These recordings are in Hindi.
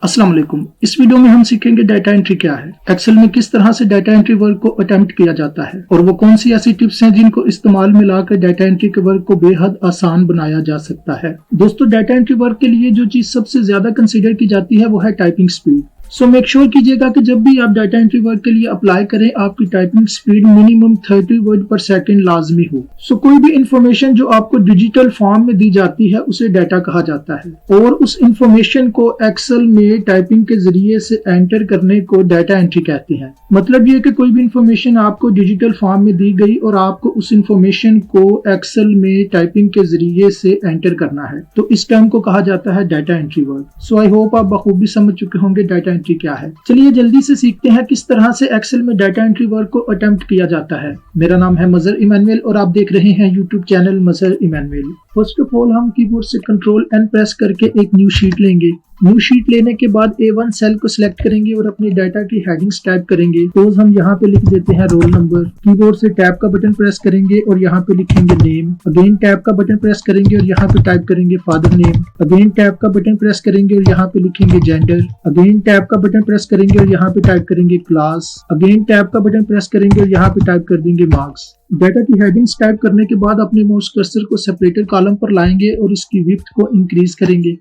अस्सलाम वालेकुम। इस वीडियो में हम सीखेंगे डाटा एंट्री क्या है, एक्सेल में किस तरह से डाटा एंट्री वर्क को अटेम्प्ट किया जाता है और वो कौन सी ऐसी टिप्स हैं जिनको इस्तेमाल में लाकर डाटा एंट्री के वर्क को बेहद आसान बनाया जा सकता है। दोस्तों, डाटा एंट्री वर्क के लिए जो चीज सबसे ज्यादा कंसीडर की जाती है वो है typing speed. So make sure कीजिएगा कि जब भी आप डाटा एंट्री वर्क के लिए अप्लाई करें आपकी टाइपिंग स्पीड मिनिमम 30 वर्ड पर सेकंड लाजमी हो। सो कोई भी इंफॉर्मेशन जो आपको डिजिटल फॉर्म में दी जाती है उसे डाटा कहा जाता है और उस इंफॉर्मेशन को एक्सेल में टाइपिंग के जरिए से एंटर करने को डाटा एंट्री कहते हैं। मतलब ये कि कोई भी इंफॉर्मेशन आपको डिजिटल फॉर्म में दी गई और आपको उस इंफॉर्मेशन को एक्सेल में टाइपिंग के जरिए से एंटर करना है, तो इस टर्म को कहा जाता है data entry work. So I hope आप बखूबी समझ चुके होंगे डाटा एंट्री क्या है। चलिए जल्दी से सीखते हैं किस तरह से एक्सेल में डाटा एंट्री वर्क को अटेम्प्ट किया जाता है। मेरा नाम है मजहर इमानुएल और आप देख रहे हैं YouTube channel Mazhar Emmanuel. First of all हम कीबोर्ड से कंट्रोल एन प्रेस करके एक न्यू शीट लेंगे। न्यू शीट लेने के बाद A1 सेल को सिलेक्ट करेंगे और अपनी डाटा की हेडिंग्स टाइप करेंगे। सपोज हम यहाँ पे लिख देते हैं रोल नंबर। कीबोर्ड से टैब का बटन प्रेस करेंगे और यहाँ पे लिखेंगे नेम। अगेन टैब का बटन प्रेस करेंगे और यहाँ पे टाइप करेंगे फादर नेम। अगेन टैब का बटन प्रेस करेंगे और यहाँ पे लिखेंगे जेंडर। अगेन टैब का बटन प्रेस करेंगे और यहाँ पे टाइप करेंगे क्लास। अगेन टैब का बटन प्रेस करेंगे और यहाँ पे टाइप कर देंगे मार्क्स। डाटा की हेडिंग्स टाइप करने के बाद अपने माउस कर्सर को सेपरेटर कॉलम पर लाएंगे और इसकी विड्थ को इंक्रीज करेंगे।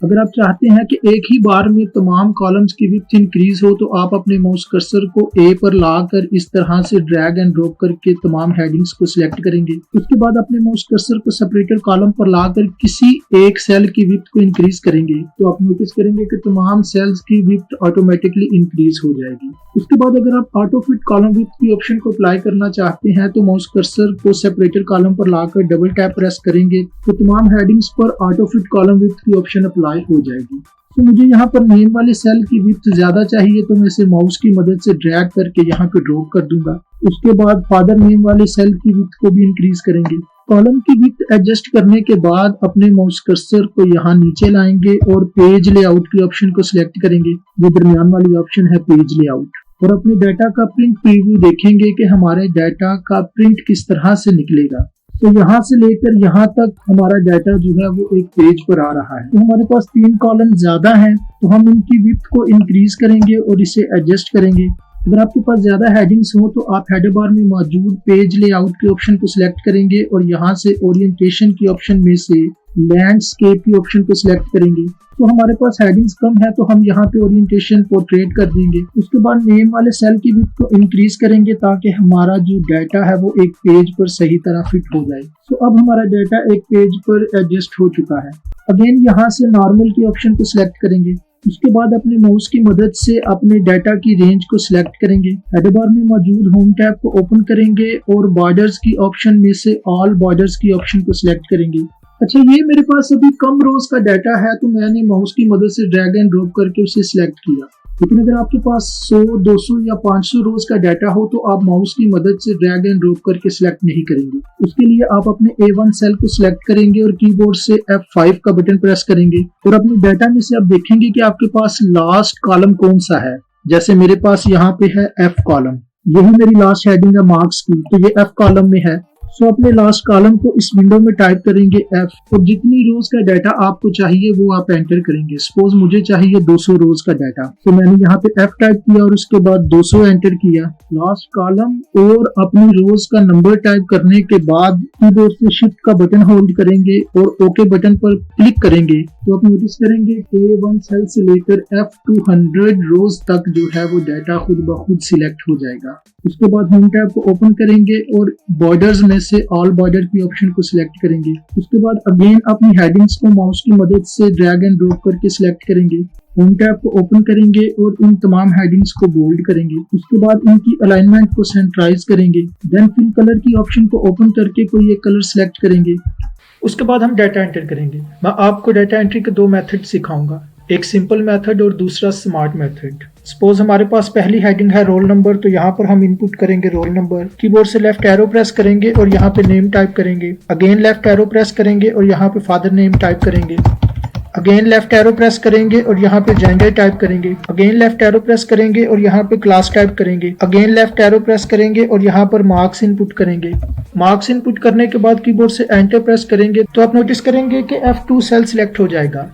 अगर आप चाहते हैं कि एक ही बार में तमाम कॉलम्स की विड्थ इंक्रीज हो तो आप अपने माउस कर्सर को ए पर लाकर इस तरह से ड्रैग एंड ड्रॉप करके तमाम हेडिंग्स को सिलेक्ट करेंगे। उसके बाद अपने माउस कर्सर को सेपरेटर कॉलम पर लाकर किसी एक सेल की विड्थ को इंक्रीज करेंगे तो आप नोटिस करेंगे कि तमाम सेल्स की विड्थ ऑटोमेटिकली इंक्रीज हो जाएगी। उसके बाद अगर आप ऑटो फिट कॉलम विड्थ की ऑप्शन को अप्लाई करना चाहते हैं तो माउस कर्सर को सेपरेटर कॉलम पर लाकर डबल टैप प्रेस करेंगे तो तमाम हेडिंग्स पर ऑटो फिट कॉलम विड्थ की ऑप्शन अप्लाई हो जाएगी। तो मुझे यहाँ पर नेम वाले सेल की विड्थ ज्यादा चाहिए तो मैं इसे माउस की मदद से ड्रैग करके यहाँ पे ड्रॉप कर दूंगा। उसके बाद फादर नेम वाले सेल की विड्थ को भी इंक्रीज करेंगे। कॉलम की विड्थ एडजस्ट करने के बाद अपने माउस कर्सर को यहाँ नीचे लाएंगे और पेज लेआउट की ऑप्शन को सिलेक्ट करेंगे। ये दरमियान वाली ऑप्शन है पेज लेआउट और अपने डाटा का प्रिंट प्रीव्यू देखेंगे कि हमारे डाटा का प्रिंट किस तरह से निकलेगा। तो यहाँ से लेकर यहाँ तक हमारा डाटा जो है वो एक पेज पर आ रहा है। तो हमारे पास 3 कॉलम ज्यादा हैं तो हम इनकी विड्थ को इंक्रीज करेंगे और इसे एडजस्ट करेंगे। अगर आपके पास ज्यादा हेडिंग्स हो तो आप हेडर बार में मौजूद पेज लेआउट के ऑप्शन को सिलेक्ट करेंगे और यहाँ से ओरिएंटेशन की ऑप्शन में से लैंडस्केप की ऑप्शन को सिलेक्ट करेंगे। तो हमारे पास हेडिंग्स कम है तो हम यहाँ पे ओरिएंटेशन पोर्ट्रेट कर देंगे। उसके बाद नेम वाले सेल की विड्थ को इंक्रीज करेंगे ताकि हमारा जो डाटा है वो एक पेज पर सही तरह फिट हो जाए। तो अब हमारा डाटा एक पेज पर एडजस्ट हो चुका है। अगेन यहाँ से नॉर्मल की ऑप्शन को सिलेक्ट करेंगे। उसके बाद अपने माउस की मदद से अपने डाटा की रेंज को सिलेक्ट करेंगे। हेडर बार में मौजूद होम टैब को ओपन करेंगे और बॉर्डर्स की ऑप्शन में से ऑल बॉर्डर्स की ऑप्शन को सिलेक्ट करेंगे। अच्छा, ये मेरे पास अभी कम रोज का डाटा है तो मैंने माउस की मदद से ड्रैग एंड ड्रॉप करके उसे सिलेक्ट किया। लेकिन अगर आपके पास 100, 200 या 500 रोज का डाटा हो तो आप माउस की मदद से ड्रैग एंड ड्रॉप करके सिलेक्ट नहीं करेंगे। उसके लिए आप अपने A1 सेल को सिलेक्ट करेंगे और कीबोर्ड से F5 का बटन प्रेस करेंगे और अपने डाटा में से आप देखेंगे कि आपके पास लास्ट कॉलम कौन सा है। जैसे मेरे पास यहाँ पे है F कॉलम, यही मेरी लास्ट हेडिंग है मार्क्स की, तो ये F कॉलम में है। सो अपने लास्ट कॉलम को इस विंडो में टाइप करेंगे F और जितनी रोज का डाटा आपको चाहिए वो आप एंटर करेंगे। सपोज मुझे चाहिए 200 रोज का डाटा तो मैंने यहाँ पे F टाइप किया और उसके बाद 200 एंटर किया। लास्ट कॉलम और अपनी रोज का नंबर टाइप करने के बाद कीबोर्ड से शिफ्ट का बटन होल्ड करेंगे और ओके बटन पर क्लिक करेंगे तो आप नोटिस करेंगे A1 सेल से लेकर F200 रोज तक जो है वो डाटा खुद ब खुद सिलेक्ट हो जाएगा। उसके बाद होम टैब को ओपन करेंगे और बॉर्डर्स में से ऑल बॉर्डर की ऑप्शन को सिलेक्ट करेंगे। उसके बाद अगेन अपनी हेडिंग्स को माउस की मदद से ड्रैग एंड ड्रॉप करके सिलेक्ट करेंगे। होम टैब को ओपन करेंगे और इन तमाम हेडिंग्स को बोल्ड करेंगे। उसके बाद इनकी अलाइनमेंट को सेंटराइज करेंगे। देन फिल कलर की ऑप्शन को ओपन करके कोई एक कलर सिलेक्ट करेंगे। उसके बाद हम डाटा एंटर करेंगे। मैं आपको डाटा एंट्री के 2 मेथड सिखाऊंगा, एक सिंपल मेथड और दूसरा स्मार्ट मेथड। सपोज हमारे पास पहली हेडिंग है रोल नंबर तो यहाँ पर हम इनपुट करेंगे रोल नंबर। कीबोर्ड से लेफ्ट एरो प्रेस करेंगे और यहाँ पे नेम टाइप करेंगे। अगेन लेफ्ट एरो प्रेस करेंगे और यहाँ पे फादर नेम टाइप करेंगे। अगेन लेफ्ट एरो प्रेस करेंगे और यहाँ पे जेंडर टाइप करेंगे। अगेन लेफ्ट एरो प्रेस करेंगे और यहाँ पे क्लास टाइप करेंगे। अगेन लेफ्ट एरो प्रेस करेंगे और यहाँ पर मार्क्स इनपुट करेंगे। मार्क्स इनपुट करने के बाद कीबोर्ड से एंटर प्रेस करेंगे तो आप नोटिस करेंगे कि F2 सेल सिलेक्ट हो जाएगा।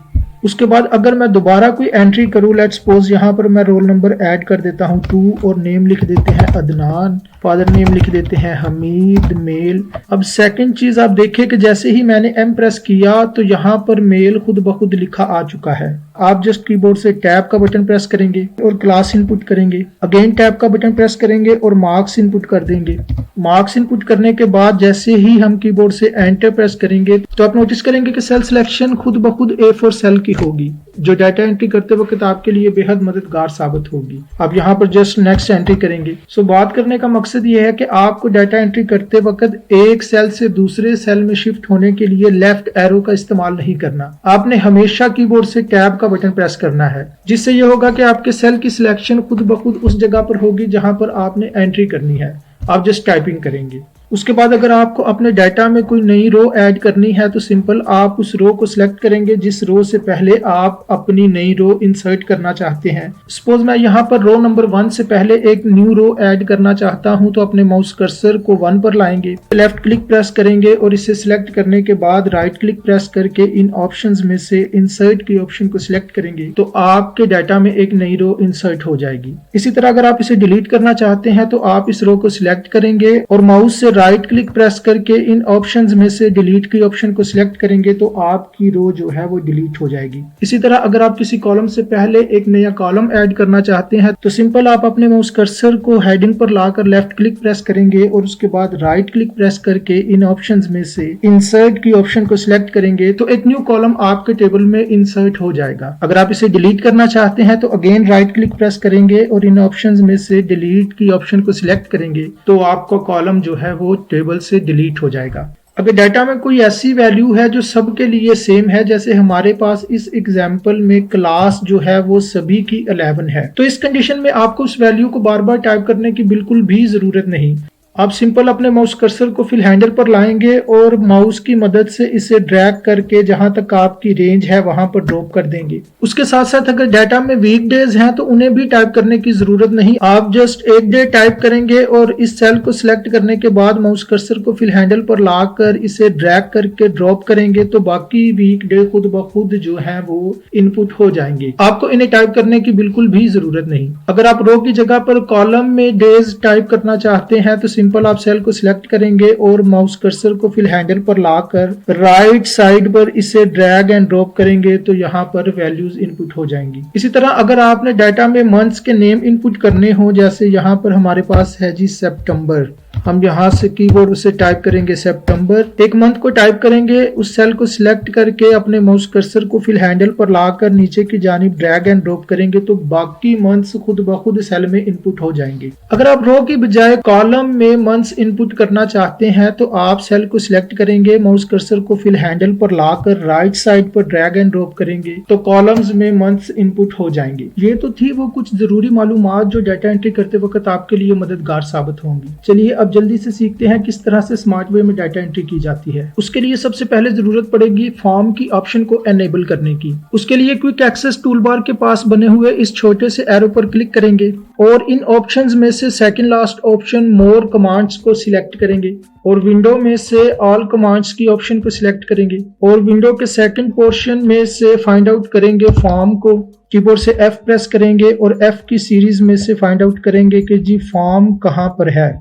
उसके बाद अगर मैं दोबारा कोई एंट्री करूं, लेट्स सपोज यहाँ पर मैं रोल नंबर ऐड कर देता हूं 2 और नेम लिख देते हैं अदनान, फादर नेम लिख देते हैं हमीद, मेल। अब सेकंड चीज आप देखें कि जैसे ही मैंने एम प्रेस किया तो यहाँ पर मेल खुद ब खुद लिखा आ चुका है। आप जस्ट कीबोर्ड से टैब का बटन प्रेस करेंगे और क्लास इनपुट करेंगे, अगेन टैब का बटन प्रेस करेंगे और मार्क्स इनपुट कर देंगे। मार्क्स इनपुट करने के बाद जैसे ही हम कीबोर्ड से एंटर प्रेस करेंगे तो आप नोटिस करेंगे कि सेल सिलेक्शन खुद ब खुद A4 सेल की होगी, जो डाटा एंट्री करते वक्त आपके लिए बेहद मददगार साबित होगी। आप यहाँ पर जस्ट नेक्स्ट एंट्री करेंगे। सो बात करने का मकसद ये है कि आपको डाटा एंट्री करते वक्त एक सेल से दूसरे सेल में शिफ्ट होने के लिए लेफ्ट एरो का इस्तेमाल नहीं करना। आपने हमेशा कीबोर्ड से टैब का बटन प्रेस करना है, जिससे यह होगा कि आपके सेल की सिलेक्शन खुद ब खुद उस जगह पर होगी जहां पर आपने एंट्री करनी है। आप जस्ट टाइपिंग करेंगे। उसके बाद अगर आपको अपने डाटा में कोई नई रो ऐड करनी है तो सिंपल आप उस रो को सिलेक्ट करेंगे जिस रो से पहले आप अपनी नई रो इंसर्ट करना चाहते हैं। सपोज मैं यहाँ पर रो नंबर 1 से पहले एक न्यू रो ऐड करना चाहता हूँ, तो अपने माउस कर्सर को 1 पर लाएंगे, लेफ्ट क्लिक प्रेस करेंगे और इसे सिलेक्ट करने के बाद राइट क्लिक प्रेस करके इन ऑप्शंस में से इंसर्ट की ऑप्शन को सिलेक्ट करेंगे तो आपके डाटा में एक नई रो इंसर्ट हो जाएगी। इसी तरह अगर आप इसे डिलीट करना चाहते हैं तो आप इस रो को सिलेक्ट करेंगे और माउस से राइट क्लिक प्रेस करके इन ऑप्शंस में से डिलीट की ऑप्शन को सिलेक्ट करेंगे तो आपकी रो जो है वो डिलीट हो जाएगी। इसी तरह अगर आप किसी कॉलम से पहले एक नया कॉलम ऐड करना चाहते हैं तो सिंपल आप अपने माउस कर्सर को हेडिंग पर लाकर लेफ्ट क्लिक प्रेस करेंगे और उसके बाद राइट क्लिक प्रेस करके इन ऑप्शंस में से इंसर्ट की ऑप्शन को सिलेक्ट करेंगे तो एक न्यू कॉलम आपके टेबल में इंसर्ट हो जाएगा। अगर आप इसे डिलीट करना चाहते हैं तो अगेन राइट क्लिक प्रेस करेंगे और इन ऑप्शंस में से डिलीट की ऑप्शन को सिलेक्ट करेंगे तो आपका कॉलम जो है वो टेबल से डिलीट हो जाएगा। अगर डाटा में कोई ऐसी वैल्यू है जो सबके लिए सेम है, जैसे हमारे पास इस एग्जाम्पल में क्लास जो है वो सभी की 11 है, तो इस कंडीशन में आपको उस वैल्यू को बार बार टाइप करने की बिल्कुल भी जरूरत नहीं। आप सिंपल अपने माउस कर्सर को फिल हैंडल पर लाएंगे और माउस की मदद से इसे ड्रैग करके जहां तक आपकी रेंज है वहां पर ड्रॉप कर देंगे। उसके साथ साथ अगर डाटा में वीक डेज हैं तो उन्हें भी टाइप करने की जरूरत नहीं। आप जस्ट एक डे टाइप करेंगे और इस सेल को सिलेक्ट करने के बाद माउस कर्सर को फिल हैंडल पर लाकर इसे ड्रैग करके ड्रॉप करेंगे तो बाकी वीक डे खुद ब खुद जो है वो इनपुट हो जाएंगे। आपको इन्हें टाइप करने की बिल्कुल भी जरूरत नहीं। अगर आप रो की जगह पर कॉलम में डेज टाइप करना चाहते हैं तो सिंपल आप सेल को सिलेक्ट करेंगे और माउस कर्सर को फिल हैंडल पर लाकर राइट साइड पर इसे ड्रैग एंड ड्रॉप करेंगे तो यहाँ पर वैल्यूज इनपुट हो जाएंगी। इसी तरह अगर आपने डाटा में मंथ्स के नेम इनपुट करने हो, जैसे यहाँ पर हमारे पास है जी सितंबर, हम यहाँ से कीबोर्ड से टाइप करेंगे सितंबर, एक मंथ को टाइप करेंगे, उस सेल को सिलेक्ट करके अपने माउस कर्सर को फिल हैंडल पर लाकर नीचे की जानिब ड्रैग एंड ड्रॉप करेंगे तो बाकी मंथ्स खुद ब खुद सेल में इनपुट हो जाएंगे। अगर आप रो की बजाय कॉलम में मंथ्स इनपुट करना चाहते हैं तो आप सेल को सिलेक्ट करेंगे, माउस कर्सर को फिल हैंडल पर लाकर राइट साइड पर ड्रैग एंड ड्रॉप करेंगे तो कॉलम्स में मंथ्स इनपुट हो जाएंगे। ये तो थी वो कुछ जरूरी मालूमात जो डाटा एंट्री करते वक्त आपके लिए मददगार साबित होंगी। चलिए अब जल्दी से सीखते हैं किस तरह से स्मार्ट वे में डाटा एंट्री की जाती है। उसके लिए सबसे पहले जरूरत पड़ेगी फॉर्म की ऑप्शन को एनेबल करने की। उसके लिए क्विक एक्सेस टूल बार के पास बने हुए इस छोटे से एरो पर क्लिक करेंगे और इन ऑप्शंस में से second last option more commands को सिलेक्ट करेंगे और विंडो में से ऑल कमांड्स की ऑप्शन को सिलेक्ट करेंगे और विंडो के सेकंड पोर्शन में से फाइंड आउट करेंगे फॉर्म को। कीबोर्ड से F प्रेस करेंगे और F की सीरीज में से फाइंड आउट करेंगे कि जी फॉर्म कहां पर है।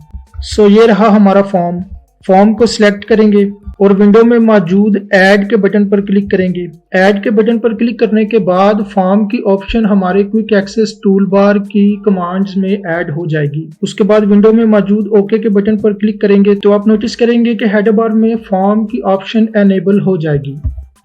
सो ये रहा हमारा फॉर्म को सिलेक्ट करेंगे और विंडो में मौजूद ऐड के बटन पर क्लिक करेंगे। ऐड के बटन पर क्लिक करने के बाद फॉर्म की ऑप्शन हमारे क्विक एक्सेस टूल बार की कमांड्स में ऐड हो जाएगी। उसके बाद विंडो में मौजूद ओके के बटन पर क्लिक करेंगे तो आप नोटिस करेंगे कि हेडर बार में फॉर्म की ऑप्शन एनेबल हो जाएगी।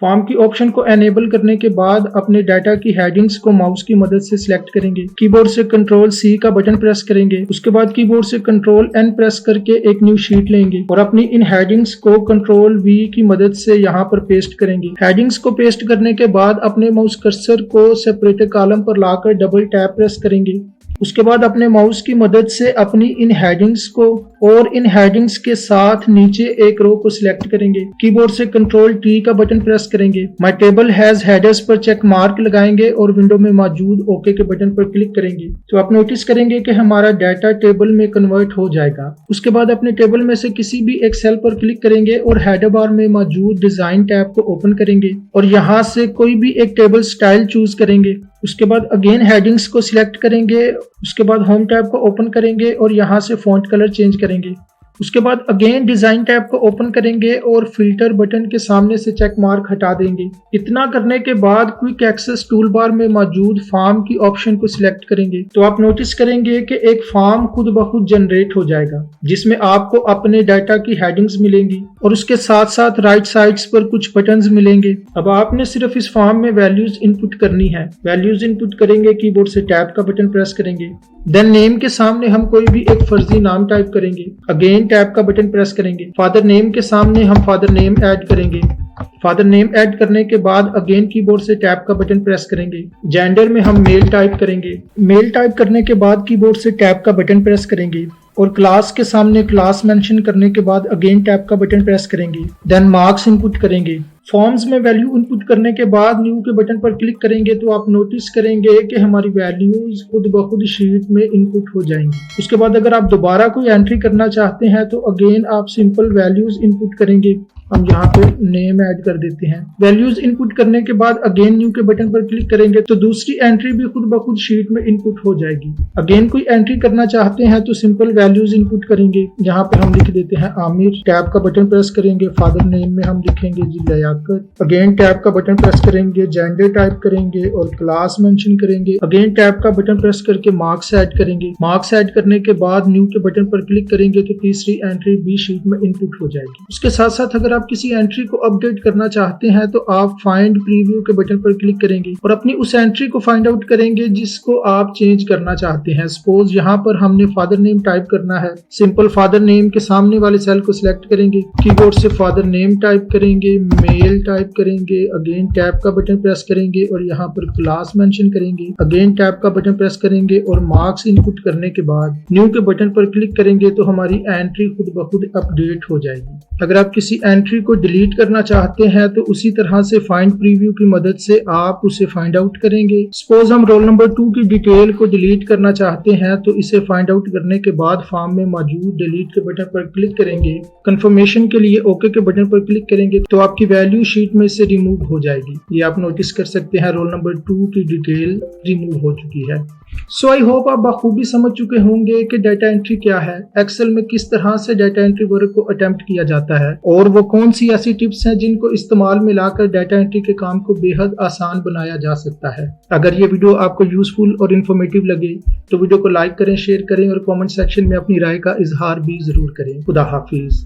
फॉर्म की ऑप्शन को एनेबल करने के बाद अपने डाटा की हेडिंग्स को माउस की मदद से सिलेक्ट करेंगे। कीबोर्ड से कंट्रोल C का बटन प्रेस करेंगे। उसके बाद कीबोर्ड से कंट्रोल N प्रेस करके एक न्यू शीट लेंगे और अपनी इन हेडिंग्स को कंट्रोल V की मदद से यहाँ पर पेस्ट करेंगे। हेडिंग्स को पेस्ट करने के बाद अपने माउस कर्सर को सेपरेटर कॉलम पर लाकर डबल टैप प्रेस करेंगे। उसके बाद अपने माउस की मदद से अपनी इन हेडिंग्स को और इन हेडिंग्स के साथ नीचे एक रो को सिलेक्ट करेंगे। कीबोर्ड से कंट्रोल टी का बटन प्रेस करेंगे। माय टेबल हैज हेडर्स पर चेक मार्क लगाएंगे और विंडो में मौजूद ओके के बटन पर क्लिक करेंगे तो आप नोटिस करेंगे कि हमारा डाटा टेबल में कन्वर्ट हो जाएगा। उसके बाद अपने टेबल में से किसी भी एक सेल पर क्लिक करेंगे और हेडर बार में मौजूद डिजाइन टैब को ओपन करेंगे और यहाँ से कोई भी एक टेबल स्टाइल चूज करेंगे। उसके बाद अगेन हेडिंग्स को सिलेक्ट करेंगे। उसके बाद होम टैब को ओपन करेंगे और यहाँ से फॉन्ट कलर चेंज करेंगे। उसके बाद अगेन डिजाइन टैब को ओपन करेंगे और फिल्टर बटन के सामने से चेक मार्क हटा देंगे। इतना करने के बाद क्विक एक्सेस टूल बार में मौजूद फॉर्म की ऑप्शन को सिलेक्ट करेंगे तो आप नोटिस करेंगे कि एक फॉर्म खुद ब खुद जनरेट हो जाएगा जिसमें आपको अपने डाटा की हेडिंग्स मिलेंगी और उसके साथ साथ राइट साइड्स पर कुछ बटन्स मिलेंगे। अब आपने सिर्फ इस फॉर्म में वैल्यूज इनपुट करनी है। वैल्यूज इनपुट करेंगे, कीबोर्ड से टैब का बटन प्रेस करेंगे। देन नेम के सामने हम कोई भी एक फर्जी नाम टाइप करेंगे। अगेन टैब का बटन प्रेस करेंगे। फादर नेम के सामने हम फादर नेम ऐड करेंगे। फादर नेम ऐड करने के बाद अगेन कीबोर्ड से टैब का बटन प्रेस करेंगे। जेंडर में हम मेल टाइप करेंगे। मेल टाइप करने के बाद कीबोर्ड से टैब का बटन प्रेस करेंगे और क्लास के सामने क्लास मेंशन करने के बाद अगेन टैब का बटन प्रेस करेंगे। देन मार्क्स इनपुट करेंगे। फॉर्म्स में वैल्यू इनपुट करने के बाद न्यू के बटन पर क्लिक करेंगे तो आप नोटिस करेंगे कि हमारी वैल्यूज खुद ब खुद शीट में इनपुट हो जाएंगी। उसके बाद अगर आप दोबारा कोई एंट्री करना चाहते हैं तो अगेन आप सिंपल वैल्यूज इनपुट करेंगे। हम यहाँ पे नेम ऐड कर देते हैं। वैल्यूज इनपुट करने के बाद अगेन न्यू के बटन पर क्लिक करेंगे तो दूसरी एंट्री भी खुद ब खुद शीट में इनपुट हो जाएगी। अगेन कोई एंट्री करना चाहते हैं तो सिंपल वैल्यूज इनपुट करेंगे। यहाँ पे हम लिख देते हैं आमिर। टैब का बटन प्रेस करेंगे। फादर नेम में हम लिखेंगे जी लियाकत। अगेन टैब का बटन प्रेस करेंगे। जेंडर टाइप करेंगे और क्लास मेंशन करेंगे। अगेन टैब का बटन प्रेस करके मार्क्स ऐड करेंगे। मार्क्स ऐड करने के बाद न्यू के बटन पर क्लिक करेंगे तो तीसरी एंट्री भी शीट में इनपुट हो जाएगी। उसके साथ साथ अगर आप किसी एंट्री को अपडेट करना चाहते हैं तो आप फाइंड प्रीव्यू के बटन पर क्लिक करेंगे और अपनी उस एंट्री को फाइंड आउट करेंगे जिसको आप चेंज करना चाहते हैं। सपोज यहाँ पर हमने फादर नेम टाइप करना है। सिंपल फादर नेम के सामने वाले सेल को सिलेक्ट करेंगे। कीबोर्ड से फादर नेम टाइप करेंगे, मेल टाइप करेंगे। अगेन टैब का बटन प्रेस करेंगे और यहाँ पर क्लास मेंशन करेंगे। अगेन टैब का बटन प्रेस करेंगे और मार्क्स इनपुट करने के बाद न्यू के बटन पर क्लिक करेंगे तो हमारी एंट्री खुद ब खुद अपडेट हो जाएगी। अगर आप किसी एंट्री को डिलीट करना चाहते हैं तो उसी तरह से फाइंड प्रीव्यू की मदद से आप उसे फाइंड आउट करेंगे। सपोज हम रोल नंबर 2 की डिटेल को डिलीट करना चाहते हैं तो इसे फाइंड आउट करने के बाद फॉर्म में मौजूद डिलीट के बटन पर क्लिक करेंगे। कंफर्मेशन के लिए ओके के बटन पर क्लिक करेंगे तो आपकी वैल्यू शीट में से रिमूव हो जाएगी। ये आप नोटिस कर सकते हैं रोल नंबर 2 की डिटेल रिमूव हो चुकी है। सो आई होप आप बखूबी समझ चुके होंगे कि डाटा एंट्री क्या है, एक्सेल में किस तरह से डाटा एंट्री वर्क को अटेम्प्ट किया जाता है और वो कौन सी ऐसी टिप्स हैं जिनको इस्तेमाल में लाकर डाटा एंट्री के काम को बेहद आसान बनाया जा सकता है। अगर ये वीडियो आपको यूजफुल और इन्फॉर्मेटिव लगे तो वीडियो को लाइक करें, शेयर करें और कमेंट सेक्शन में अपनी राय का इजहार भी जरूर करें। खुदा हाफिज।